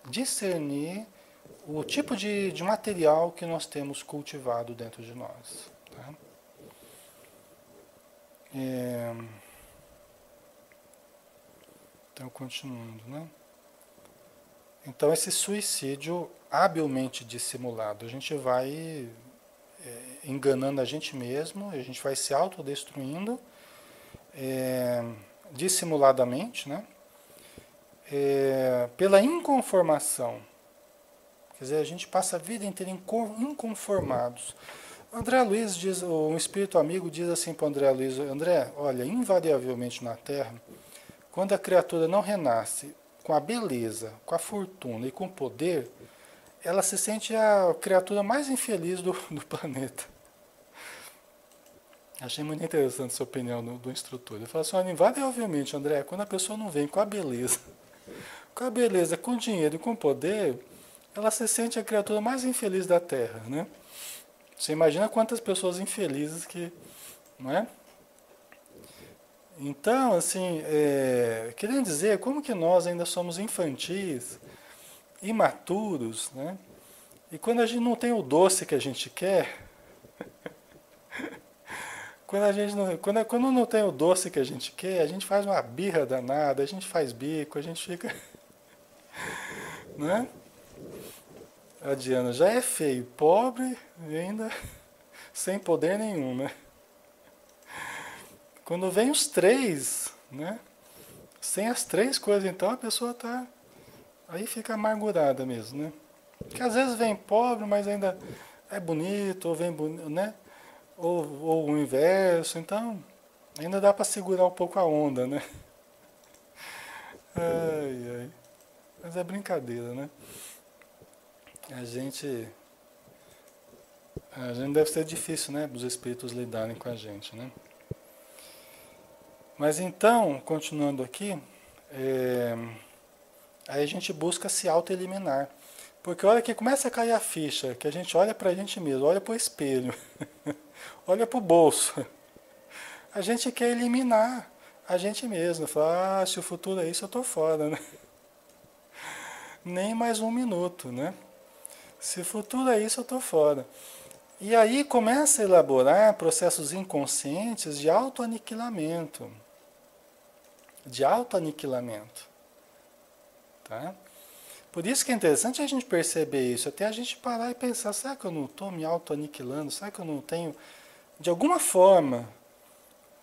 Discernir o tipo de material que nós temos cultivado dentro de nós. Tá? Então, continuando, né? Então, esse suicídio habilmente dissimulado, a gente vai enganando a gente mesmo, a gente vai se autodestruindo dissimuladamente, né? Pela inconformação. Quer dizer, a gente passa a vida inteira inconformados. André Luiz diz, um espírito amigo diz assim para André Luiz: André, olha, invariavelmente na Terra, quando a criatura não renasce com a beleza, com a fortuna e com o poder, ela se sente a criatura mais infeliz do planeta. Achei muito interessante a sua opinião do instrutor. Ele falou assim, olha, invariavelmente, André, quando a pessoa não vem com a beleza, com dinheiro e com poder, ela se sente a criatura mais infeliz da Terra, né? Você imagina quantas pessoas infelizes que, não é? Então, assim, querendo dizer, como que nós ainda somos infantis, imaturos, né? E quando a gente não tem o doce que a gente quer, quando a gente não, quando não tem o doce que a gente quer, a gente faz uma birra danada, a gente faz bico, a gente fica, né? A Diana já é feio, pobre e ainda sem poder nenhum, né? Quando vem os três, né? Sem as três coisas, então a pessoa tá. Aí fica amargurada mesmo, né? Porque às vezes vem pobre, mas ainda é bonito, ou vem bonito, né? Ou o inverso, então ainda dá para segurar um pouco a onda, né? Ai, ai. Mas é brincadeira, né? A gente. A gente deve ser difícil, né? Os espíritos lidarem com a gente, né? Mas então, continuando aqui, é, aí a gente busca se auto-eliminar. Porque a hora que começa a cair a ficha, que a gente olha pra gente mesmo, olha pro espelho, olha pro bolso, a gente quer eliminar a gente mesmo. Fala, se o futuro é isso, eu tô fora, né? Nem mais um minuto, né? Se o futuro é isso, eu tô fora. E aí começa a elaborar processos inconscientes de autoaniquilamento. De autoaniquilamento, tá? Por isso que é interessante a gente perceber isso, até a gente parar e pensar, será que eu não estou me auto-aniquilando? Será que eu não tenho, de alguma forma,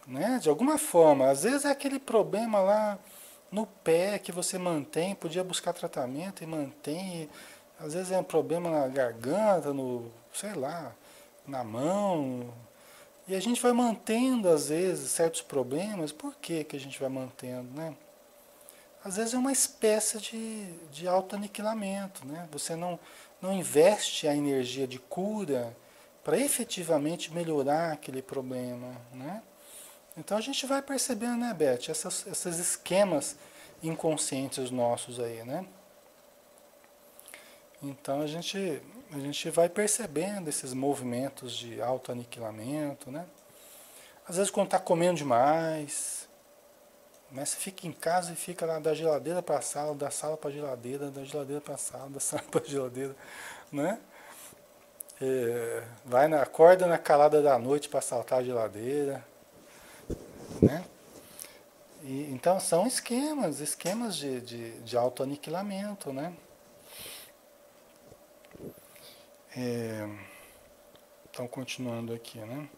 né? De alguma forma, às vezes é aquele problema lá no pé que você mantém, podia buscar tratamento e mantém, às vezes é um problema na garganta, no, sei lá, na mão, e a gente vai mantendo, às vezes, certos problemas, por que que a gente vai mantendo, né? Às vezes é uma espécie de autoaniquilamento, né? Você não investe a energia de cura para efetivamente melhorar aquele problema, né? Então a gente vai percebendo, né, Beth, esses esquemas inconscientes nossos aí, né? Então a gente vai percebendo esses movimentos de autoaniquilamento, né? Às vezes quando está comendo demais, mas você fica em casa e fica lá da geladeira para a sala, da sala para a geladeira, da geladeira para a sala, da sala para a geladeira, né? Acorda na calada da noite para saltar a geladeira, né? Então são esquemas de autoaniquilamento, né? É, então continuando aqui, né?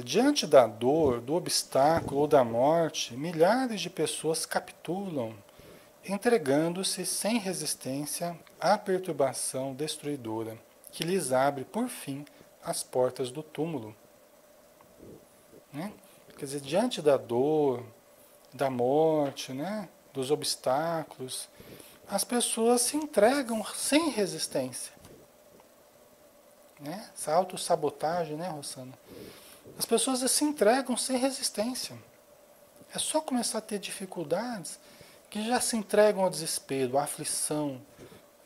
Diante da dor, do obstáculo ou da morte, milhares de pessoas capitulam entregando-se sem resistência à perturbação destruidora que lhes abre, por fim, as portas do túmulo. Né? Quer dizer, diante da dor, da morte, né? Dos obstáculos, as pessoas se entregam sem resistência. Né? Essa autossabotagem, né, Rosana? As pessoas se entregam sem resistência. É só começar a ter dificuldades que já se entregam ao desespero, à aflição,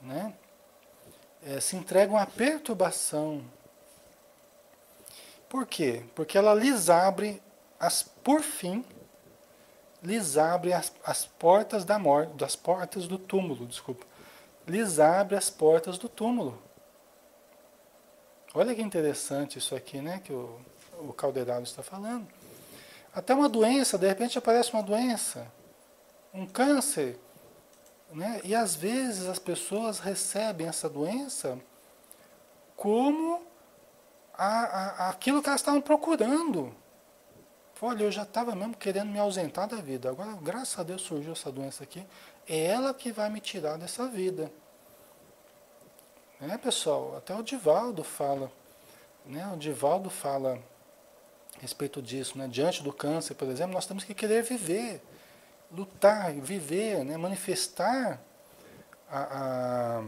né? Se entregam à perturbação. Por quê? Porque ela lhes abre, por fim, lhes abre as portas da morte, das portas do túmulo, desculpa. Lhes abre as portas do túmulo. Olha que interessante isso aqui, né? Que o Calderaro está falando. Até uma doença, de repente aparece uma doença, um câncer, né? E às vezes as pessoas recebem essa doença como aquilo que elas estavam procurando. Olha, eu já estava mesmo querendo me ausentar da vida. Agora, graças a Deus, surgiu essa doença aqui. É ela que vai me tirar dessa vida. Né, pessoal? Até o Divaldo fala. Né? O Divaldo fala a respeito disso. Né? Diante do câncer, por exemplo, nós temos que querer viver, lutar, viver, né? Manifestar a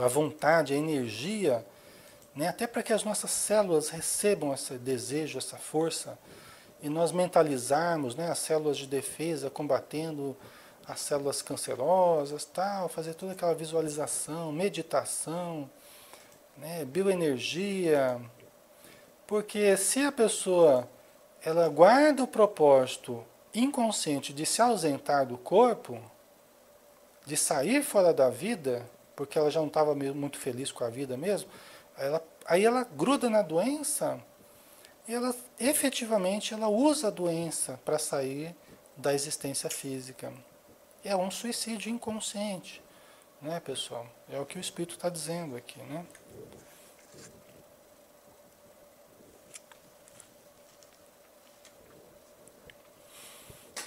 vontade, a energia, né? Até para que as nossas células recebam esse desejo, essa força, e nós mentalizarmos, né, as células de defesa combatendo as células cancerosas, tal, fazer toda aquela visualização, meditação, né, bioenergia, porque se a pessoa ela guarda o propósito inconsciente de se ausentar do corpo, de sair fora da vida, porque ela já não estava muito feliz com a vida mesmo, aí ela gruda na doença e ela efetivamente ela usa a doença para sair da existência física. É um suicídio inconsciente, né, pessoal? É o que o Espírito está dizendo aqui, né?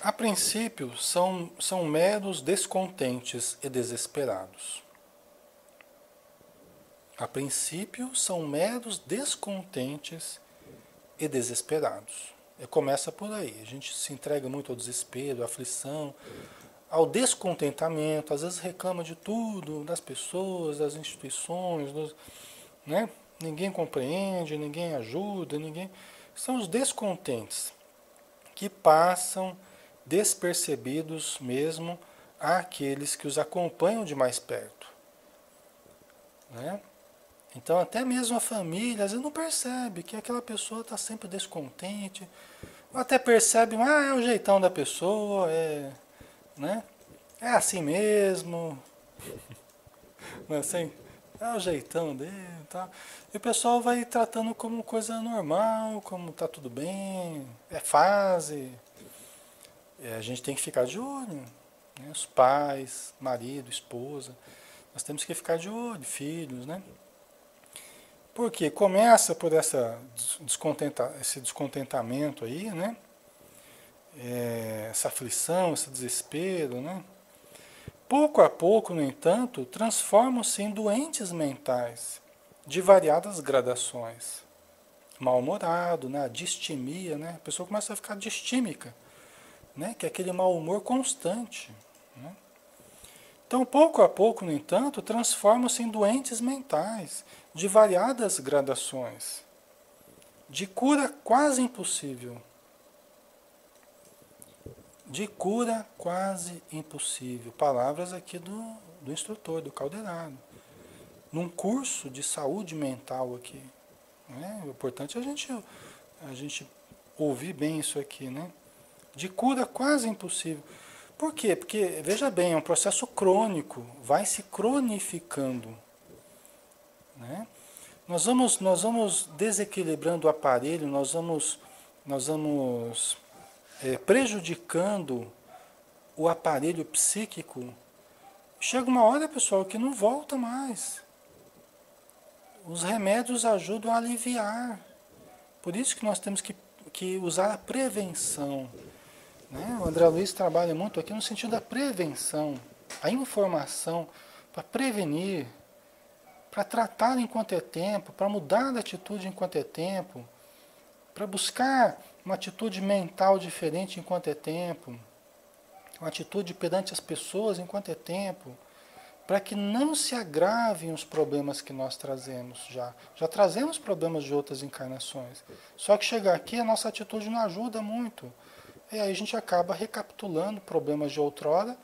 A princípio, são meros descontentes e desesperados. A princípio, são meros descontentes e desesperados. E começa por aí. A gente se entrega muito ao desespero, à aflição, ao descontentamento, às vezes reclama de tudo, das pessoas, das instituições, né? Ninguém compreende, ninguém ajuda, ninguém. São os descontentes que passam despercebidos mesmo àqueles que os acompanham de mais perto, né? Então até mesmo a família às vezes não percebe que aquela pessoa está sempre descontente, ou até percebe, é o jeitão da pessoa, né? É assim mesmo, não é assim? É o jeitão dele e tal. E o pessoal vai tratando como coisa normal, como tá tudo bem, é fase. A gente tem que ficar de olho, né? Os pais, marido, esposa, nós temos que ficar de olho, filhos, né? Porque começa por esse descontentamento aí, né? Essa aflição, esse desespero, né? Pouco a pouco, no entanto, transformam-se em doentes mentais de variadas gradações. Mal-humorado, né? Distimia, né? A pessoa começa a ficar distímica, né? Que é aquele mau humor constante, né? Então, pouco a pouco, no entanto, transformam-se em doentes mentais de variadas gradações, de cura quase impossível. De cura quase impossível. Palavras aqui do instrutor, do Calderaro. Num curso de saúde mental aqui. Né? O importante é a gente ouvir bem isso aqui, né? De cura quase impossível. Por quê? Porque, veja bem, é um processo crônico, vai se cronificando. Né? Nós vamos desequilibrando o aparelho, nós vamos prejudicando o aparelho psíquico. Chega uma hora, pessoal, que não volta mais. Os remédios ajudam a aliviar. Por isso que nós temos que usar a prevenção. Né? O André Luiz trabalha muito aqui no sentido da prevenção, a informação para prevenir, para tratar enquanto é tempo, para mudar de atitude enquanto é tempo, para buscar uma atitude mental diferente enquanto é tempo, uma atitude perante as pessoas enquanto é tempo, para que não se agravem os problemas que nós trazemos já. Já trazemos problemas de outras encarnações. Só que chegar aqui a nossa atitude não ajuda muito. E aí a gente acaba recapitulando problemas de outrora,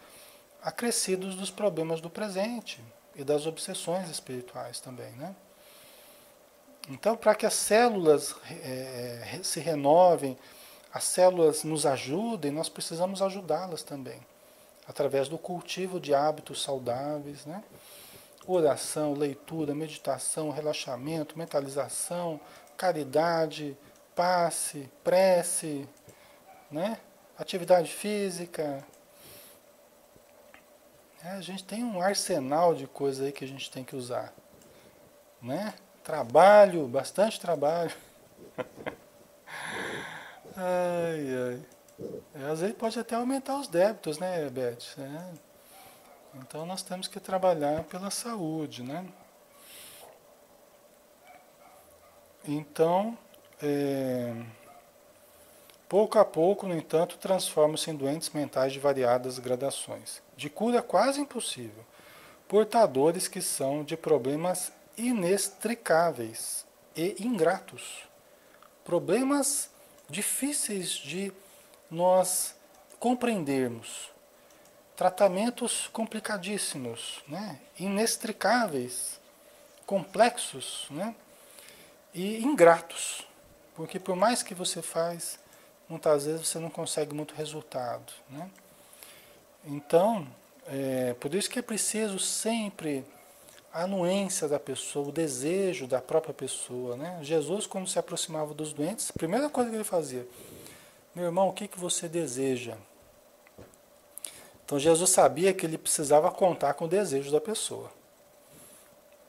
acrescidos dos problemas do presente e das obsessões espirituais também, né? Então, para que as células se renovem, as células nos ajudem, nós precisamos ajudá-las também, através do cultivo de hábitos saudáveis, né? Oração, leitura, meditação, relaxamento, mentalização, caridade, passe, prece, né? Atividade física. A gente tem um arsenal de coisas aí que a gente tem que usar, né? Trabalho, bastante trabalho. Ai, ai. Às vezes pode até aumentar os débitos, né, Beth? Então nós temos que trabalhar pela saúde, né? Então, pouco a pouco, no entanto, transformam-se em doentes mentais de variadas gradações, de cura quase impossível, portadores que são de problemas inextricáveis e ingratos. Problemas difíceis de nós compreendermos. Tratamentos complicadíssimos, né? Inextricáveis, complexos, né? E ingratos. Porque por mais que você faz, muitas vezes você não consegue muito resultado, né? Então, por isso que é preciso sempre a anuência da pessoa, o desejo da própria pessoa, né? Jesus, quando se aproximava dos doentes, a primeira coisa que ele fazia: meu irmão, o que que você deseja? Então Jesus sabia que ele precisava contar com o desejo da pessoa,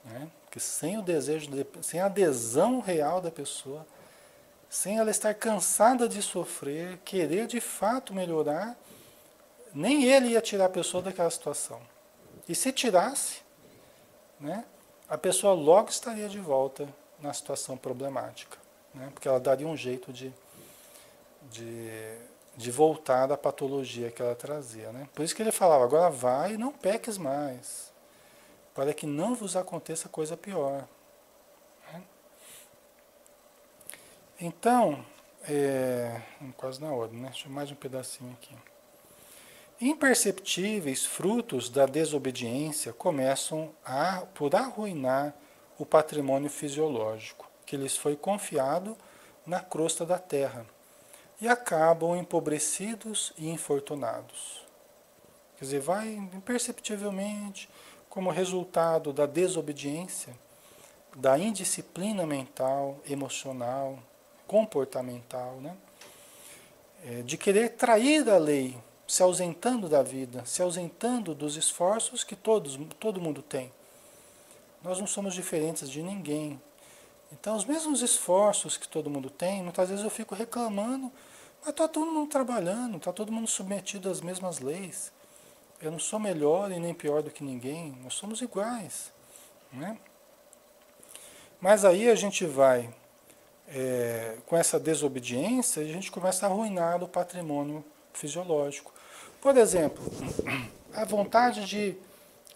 né? Porque sem o desejo, sem a adesão real da pessoa, sem ela estar cansada de sofrer, querer de fato melhorar, nem ele ia tirar a pessoa daquela situação. E se tirasse, né, a pessoa logo estaria de volta na situação problemática, né? Porque ela daria um jeito de voltar da patologia que ela trazia, né? Por isso que ele falava: agora vai e não peques mais, para que não vos aconteça coisa pior, né? Então, quase na hora, né? Deixa eu mais um pedacinho aqui. Imperceptíveis frutos da desobediência começam por arruinar o patrimônio fisiológico que lhes foi confiado na crosta da terra e acabam empobrecidos e infortunados. Quer dizer, vai imperceptivelmente, como resultado da desobediência, da indisciplina mental, emocional, comportamental, né? De querer trair da lei, se ausentando da vida, se ausentando dos esforços que todo mundo tem. Nós não somos diferentes de ninguém. Então, os mesmos esforços que todo mundo tem, muitas vezes eu fico reclamando, mas está todo mundo trabalhando, está todo mundo submetido às mesmas leis. Eu não sou melhor e nem pior do que ninguém, nós somos iguais, né? Mas aí a gente vai, com essa desobediência, a gente começa a arruinar o patrimônio fisiológico. Por exemplo, a vontade de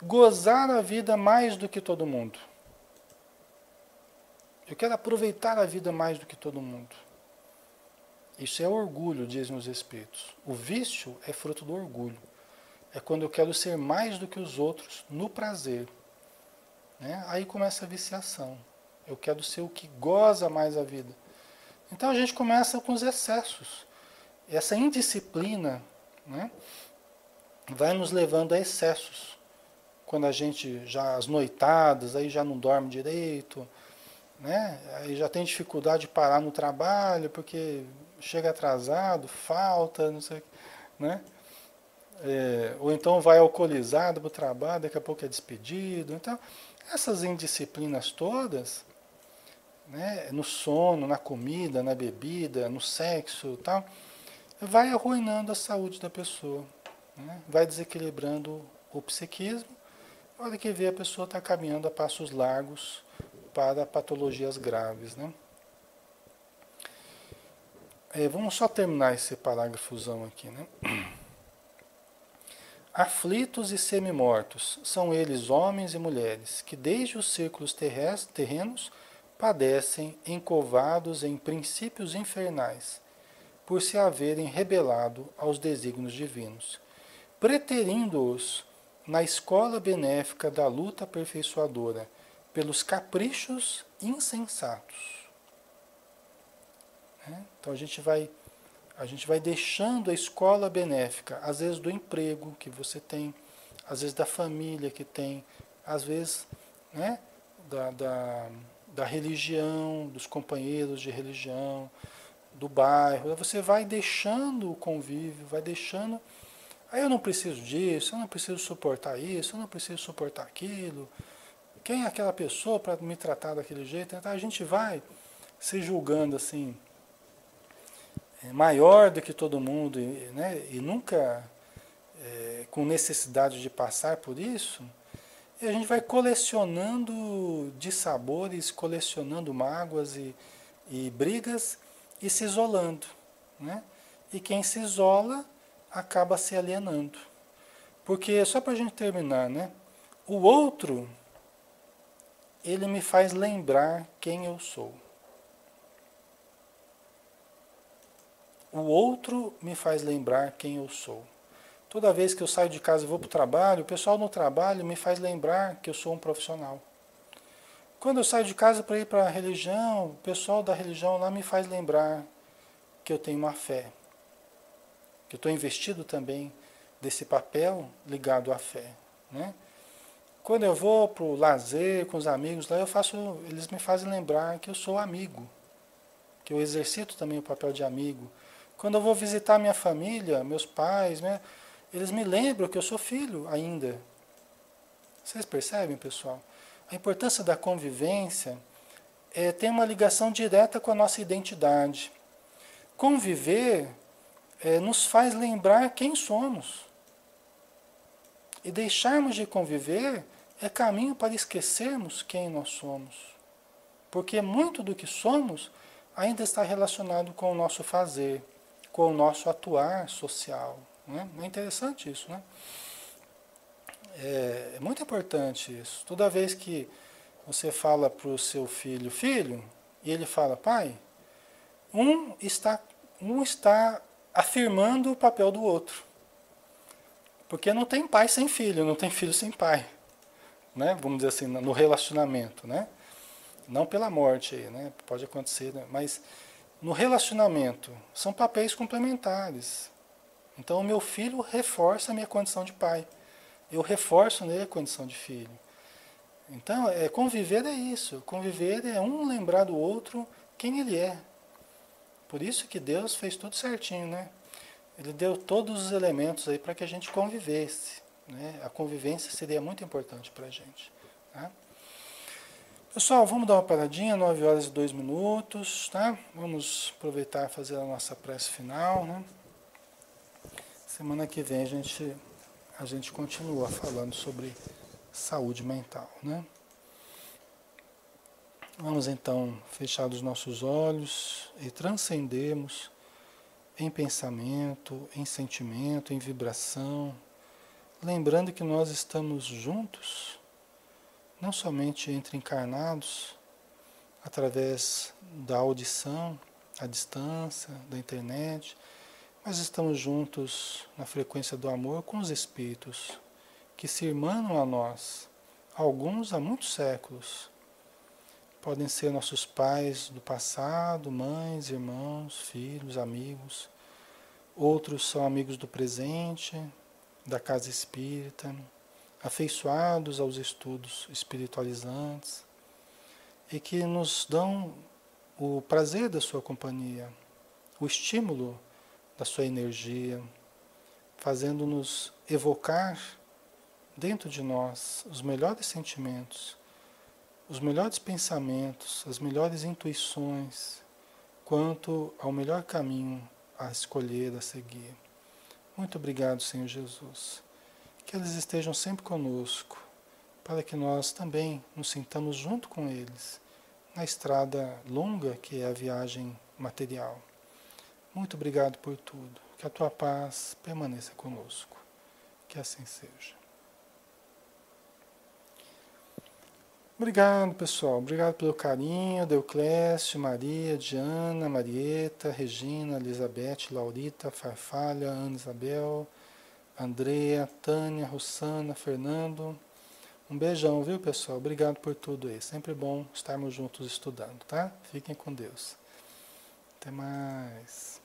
gozar a vida mais do que todo mundo. Eu quero aproveitar a vida mais do que todo mundo. Isso é orgulho, dizem os espíritos. O vício é fruto do orgulho. É quando eu quero ser mais do que os outros no prazer, né? Aí começa a viciação. Eu quero ser o que goza mais a vida. Então a gente começa com os excessos. Essa indisciplina, né, vai nos levando a excessos. Quando a gente já, as noitadas, aí já não dorme direito, né? Aí já tem dificuldade de parar no trabalho, porque chega atrasado, falta, não sei, né? Ou então vai alcoolizado para o trabalho, daqui a pouco é despedido. Então, essas indisciplinas todas, né, no sono, na comida, na bebida, no sexo e tal, vai arruinando a saúde da pessoa, né? Vai desequilibrando o psiquismo. A hora que vê, a pessoa está caminhando a passos largos para patologias graves, né? Vamos só terminar esse parágrafozão aqui, né? Aflitos e semi-mortos são eles homens e mulheres que desde os círculos terrenos padecem encovados em princípios infernais por se haverem rebelado aos desígnios divinos, preterindo-os na escola benéfica da luta aperfeiçoadora pelos caprichos insensatos, né? Então a gente vai deixando a escola benéfica, às vezes do emprego que você tem, às vezes da família que tem, às vezes, né, da religião, dos companheiros de religião, do bairro. Você vai deixando o convívio, vai deixando. Aí eu não preciso disso, eu não preciso suportar isso, eu não preciso suportar aquilo. Quem é aquela pessoa para me tratar daquele jeito? Então a gente vai se julgando assim, maior do que todo mundo, né? E nunca com necessidade de passar por isso. E a gente vai colecionando dissabores, colecionando mágoas e brigas e se isolando, né? E quem se isola acaba se alienando. Porque, só para a gente terminar, né? O outro, ele me faz lembrar quem eu sou. O outro me faz lembrar quem eu sou. Toda vez que eu saio de casa e vou para o trabalho, o pessoal no trabalho me faz lembrar que eu sou um profissional. Quando eu saio de casa para ir para a religião, o pessoal da religião lá me faz lembrar que eu tenho uma fé, que eu estou investido também desse papel ligado à fé, né? Quando eu vou para o lazer com os amigos lá, eles me fazem lembrar que eu sou amigo, que eu exercito também o papel de amigo. Quando eu vou visitar minha família, meus pais, né, eles me lembram que eu sou filho ainda. Vocês percebem, pessoal? A importância da convivência tem uma ligação direta com a nossa identidade. Conviver nos faz lembrar quem somos. E deixarmos de conviver é caminho para esquecermos quem nós somos. Porque muito do que somos ainda está relacionado com o nosso fazer, com o nosso atuar social. Né? É interessante isso, né? É muito importante isso. Toda vez que você fala para o seu filho, filho, e ele fala, pai, um está afirmando o papel do outro. Porque não tem pai sem filho, não tem filho sem pai. Né? Vamos dizer assim, no relacionamento. Né? Não pela morte, né? Pode acontecer, né? Mas no relacionamento são papéis complementares. Então o meu filho reforça a minha condição de pai. Eu reforço nele a condição de filho. Então, conviver é isso. Conviver é um lembrar do outro quem ele é. Por isso que Deus fez tudo certinho, né? Ele deu todos os elementos aí para que a gente convivesse. Né? A convivência seria muito importante para a gente. Tá? Pessoal, vamos dar uma paradinha, 9 horas e 2 minutos. Tá? Vamos aproveitar e fazer a nossa prece final. Né? Semana que vem a gente continua falando sobre saúde mental, né? Vamos então fechar os nossos olhos e transcendermos em pensamento, em sentimento, em vibração, lembrando que nós estamos juntos, não somente entre encarnados, através da audição, à distância, da internet, mas estamos juntos na frequência do amor com os espíritos que se irmanam a nós, alguns há muitos séculos. Podem ser nossos pais do passado, mães, irmãos, filhos, amigos. Outros são amigos do presente, da casa espírita, afeiçoados aos estudos espiritualizantes e que nos dão o prazer da sua companhia, o estímulo da sua energia, fazendo-nos evocar dentro de nós os melhores sentimentos, os melhores pensamentos, as melhores intuições quanto ao melhor caminho a escolher, a seguir. Muito obrigado, Senhor Jesus. Que eles estejam sempre conosco, para que nós também nos sintamos junto com eles na estrada longa que é a viagem material. Muito obrigado por tudo. Que a tua paz permaneça conosco. Que assim seja. Obrigado, pessoal. Obrigado pelo carinho. Deuclésio, Maria, Diana, Marieta, Regina, Elizabeth, Laurita, Farfalha, Ana Isabel, Andrea, Tânia, Rossana, Fernando. Um beijão, viu, pessoal? Obrigado por tudo aí. Sempre bom estarmos juntos estudando, tá? Fiquem com Deus. Até mais.